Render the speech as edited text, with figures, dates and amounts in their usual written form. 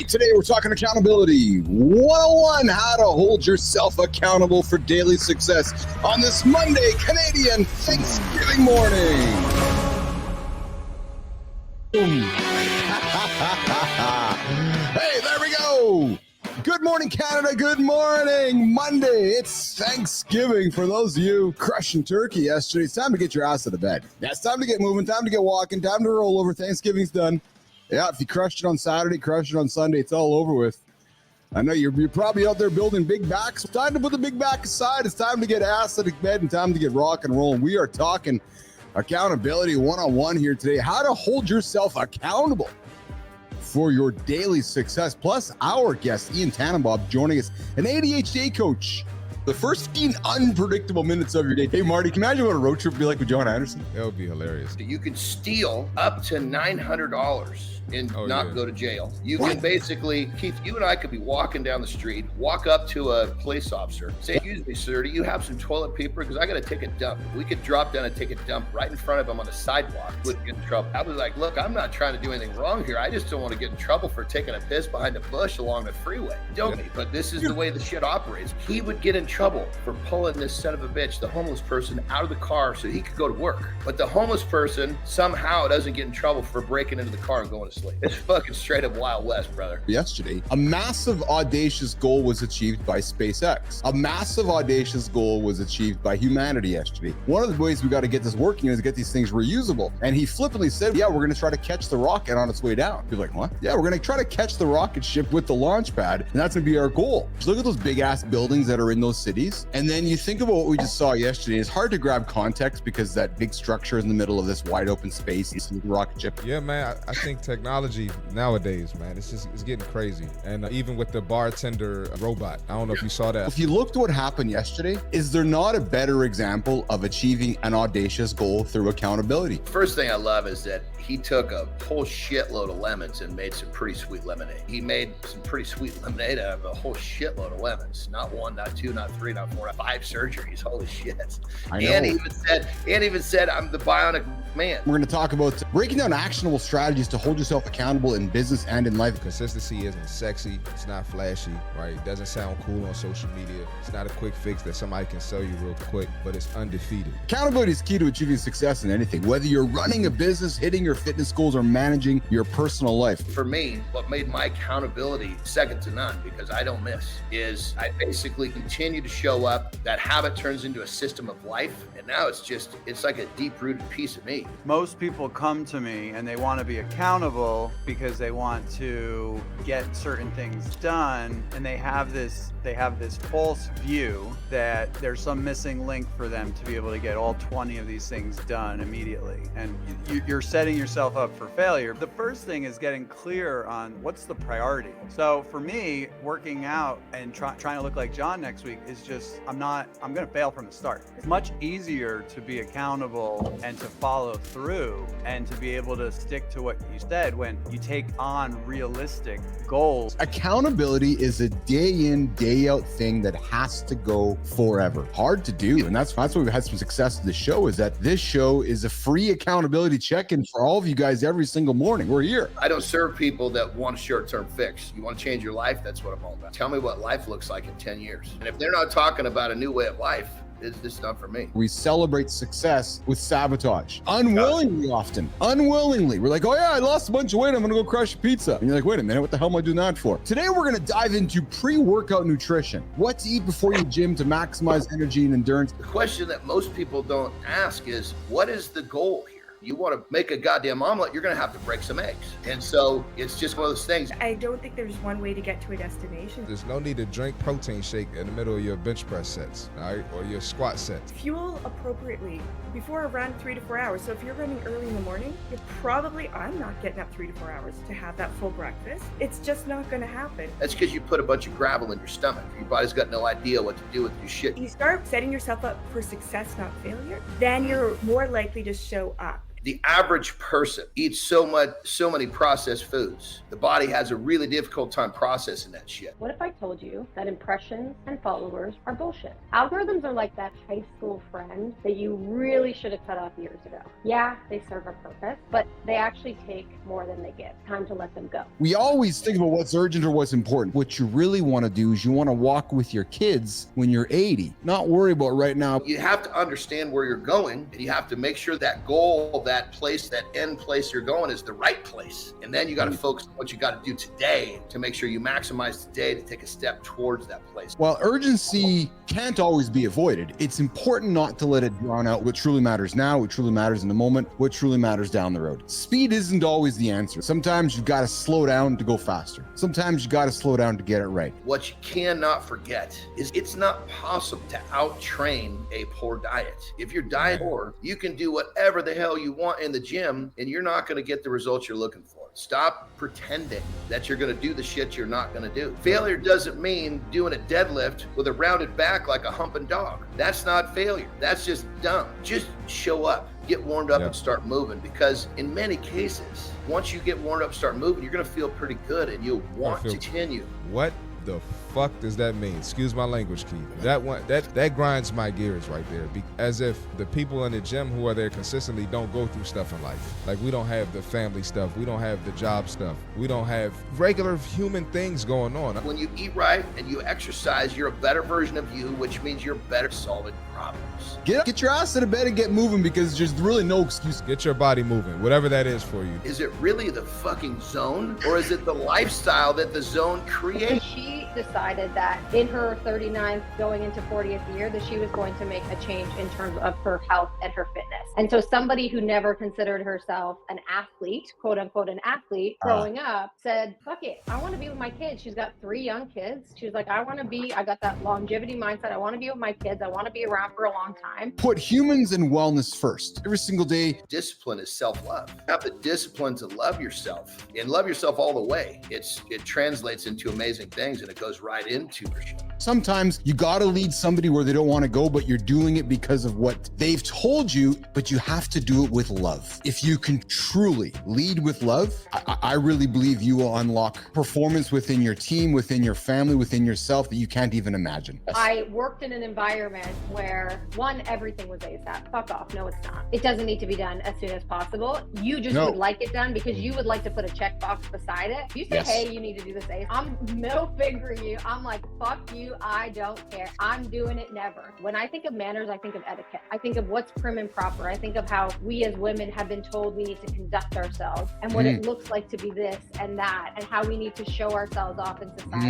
Today we're talking accountability 101, how to hold yourself accountable for daily success on this Monday, Canadian Thanksgiving morning. Hey, there we go. Good morning, Canada. Good morning, Monday. It's Thanksgiving. For those of you crushing turkey yesterday, it's time to get your ass out of bed. Yeah, it's time to get moving, time to get walking, time to roll over. Thanksgiving's done. Yeah, if you crushed it on Saturday, crushed it on Sunday, it's all over with. I know you're probably out there building big backs. It's time to put the big back aside. It's time to get ass out of bed and time to get rock and roll. And we are talking accountability 101 here today. How to hold yourself accountable for your daily success. Plus, our guest, Ian Tenenbaum, joining us, an ADHD coach. The first 15 unpredictable minutes of your day. Hey, Marty, can you imagine what a road trip would be like with John Anderson? That would be hilarious. You could steal up to $900 and not go to jail. You can basically, Keith, you and I could be walking down the street, walk up to a police officer, say, excuse me, sir, do you have some toilet paper? Because I got to take a dump. We could drop down and take a dump right in front of him on the sidewalk. Wouldn't get in trouble. I was like, look, I'm not trying to do anything wrong here. I just don't want to get in trouble for taking a piss behind a bush along the freeway. Don't me. But this is the way the shit operates. He would get in trouble for pulling this son of a bitch, the homeless person, out of the car so he could go to work. But the homeless person somehow doesn't get in trouble for breaking into the car and going to sleep. It's fucking straight up Wild West, brother. Yesterday, a massive audacious goal was achieved by SpaceX. A massive audacious goal was achieved by humanity yesterday. One of the ways we got to get this working is get these things reusable. And he flippantly said, yeah, we're going to try to catch the rocket on its way down. You're like, what? Yeah, we're going to try to catch the rocket ship with the launch pad. And that's going to be our goal. Just look at those big ass buildings that are in those cities. And then you think about what we just saw yesterday. It's hard to grab context because that big structure is in the middle of this wide open space. It's the rocket ship. Yeah, man, I think technology nowadays, man, it's getting crazy. And even with the bartender robot, I don't know if you saw that. If you looked at what happened yesterday, is there not a better example of achieving an audacious goal through accountability? First thing I love is that he took a whole shitload of lemons and made some pretty sweet lemonade. He made some pretty sweet lemonade out of a whole shitload of lemons. Not one, not two, not three, not four, not 5 surgeries. Holy shit. I know. And even said, I'm the bionic man. We're going to talk about breaking down actionable strategies to hold yourself accountable in business and in life. Consistency isn't sexy. It's not flashy, right? It doesn't sound cool on social media. It's not a quick fix that somebody can sell you real quick, but it's undefeated. Accountability is key to achieving success in anything, whether you're running a business, hitting your fitness goals, or managing your personal life. For me, what made my accountability second to none, because I don't miss, is I basically continue to show up. That habit turns into a system of life. And now it's like a deep-rooted piece of me. Most people come to me and they want to be accountable because they want to get certain things done, and they have this false view that there's some missing link for them to be able to get all 20 of these things done immediately. And you're setting yourself up for failure. The first thing is getting clear on what's the priority. So for me, working out and trying to look like John next week is just, I'm going to fail from the start. It's much easier to be accountable and to follow through and to be able to stick to what you said when you take on realistic goals. Accountability is a day in, day out thing that has to go forever. Hard to do. And that's why we've had some success with the show, is that this show is a free accountability check-in for all of you guys every single morning. We're here. I don't serve people that want a short-term fix. You want to change your life? That's what I'm all about. Tell me what life looks like in 10 years. And if they're not talking about a new way of life, this is not for me. We celebrate success with sabotage. Unwillingly often. Unwillingly. We're like, oh yeah, I lost a bunch of weight. I'm going to go crush a pizza. And you're like, wait a minute, what the hell am I doing that for? Today, we're going to dive into pre-workout nutrition. What to eat before you gym to maximize energy and endurance. The question that most people don't ask is, what is the goal here? You want to make a goddamn omelet, you're going to have to break some eggs. And so it's just one of those things. I don't think there's one way to get to a destination. There's no need to drink protein shake in the middle of your bench press sets, all right, or your squat sets. Fuel appropriately before a run 3 to 4 hours. So if you're running early in the morning, I'm not getting up 3 to 4 hours to have that full breakfast. It's just not going to happen. That's because you put a bunch of gravel in your stomach. Your body's got no idea what to do with your shit. You start setting yourself up for success, not failure, then you're more likely to show up. The average person eats so many processed foods. The body has a really difficult time processing that shit. What if I told you that impressions and followers are bullshit? Algorithms are like that high school friend that you really should have cut off years ago. Yeah, they serve a purpose, but they actually take more than they give. Time to let them go. We always think about what's urgent or what's important. What you really want to do is you want to walk with your kids when you're 80, not worry about right now. You have to understand where you're going, and you have to make sure that goal, that place, that end place you're going is the right place. And then you got to focus on what you got to do today to make sure you maximize today to take a step towards that place. While urgency can't always be avoided, it's important not to let it drown out what truly matters now, what truly matters in the moment, what truly matters down the road. Speed isn't always the answer. Sometimes you've got to slow down to go faster. Sometimes you got to slow down to get it right. What you cannot forget is it's not possible to out-train a poor diet. If you're diet poor, you can do whatever the hell you want in the gym and you're not going to get the results you're looking for. Stop pretending that you're going to do the shit you're not going to do. Failure doesn't mean doing a deadlift with a rounded back like a humping dog. That's not failure. That's just dumb. Just show up. Get warmed up and start moving, because in many cases, once you get warmed up, start moving, you're going to feel pretty good and you'll want to continue. What the fuck does that mean? Excuse my language, Keith. That grinds my gears right there. As if the people in the gym who are there consistently don't go through stuff in life. Like, we don't have the family stuff. We don't have the job stuff. We don't have regular human things going on. When you eat right and you exercise, you're a better version of you, which means you're better at solving problems. Get your ass out of bed and get moving, because there's really no excuse. Get your body moving, whatever that is for you. Is it really the fucking zone, or is it the lifestyle that the zone creates? She decided that in her 39th, going into 40th year, that she was going to make a change in terms of her health and her fitness. And so somebody who never considered herself an athlete, quote unquote, an athlete, growing up, said, fuck it, I want to be with my kids. She's got 3 young kids. She's like, I got that longevity mindset. I want to be with my kids. I want to be around for a long time. Put humans and wellness first every single day. Discipline is self-love. Have the discipline to love yourself and love yourself all the way. It translates into amazing things, and it goes right into your show. Sometimes you got to lead somebody where they don't want to go, but you're doing it because of what they've told you, but you have to do it with love. If you can truly lead with love, I really believe you will unlock performance within your team, within your family, within yourself that you can't even imagine. I worked in an environment where, one, everything was ASAP. Fuck off. No, it's not. It doesn't need to be done as soon as possible. You just would like it done because you would like to put a checkbox beside it. If you say, hey, you need to do this ASAP, I'm middle fingering you. I'm like, fuck you. I don't care. I'm doing it never. When I think of manners, I think of etiquette. I think of what's prim and proper. I think of how we as women have been told we need to conduct ourselves and what it looks like to be this and that, and how we need to show ourselves off in society.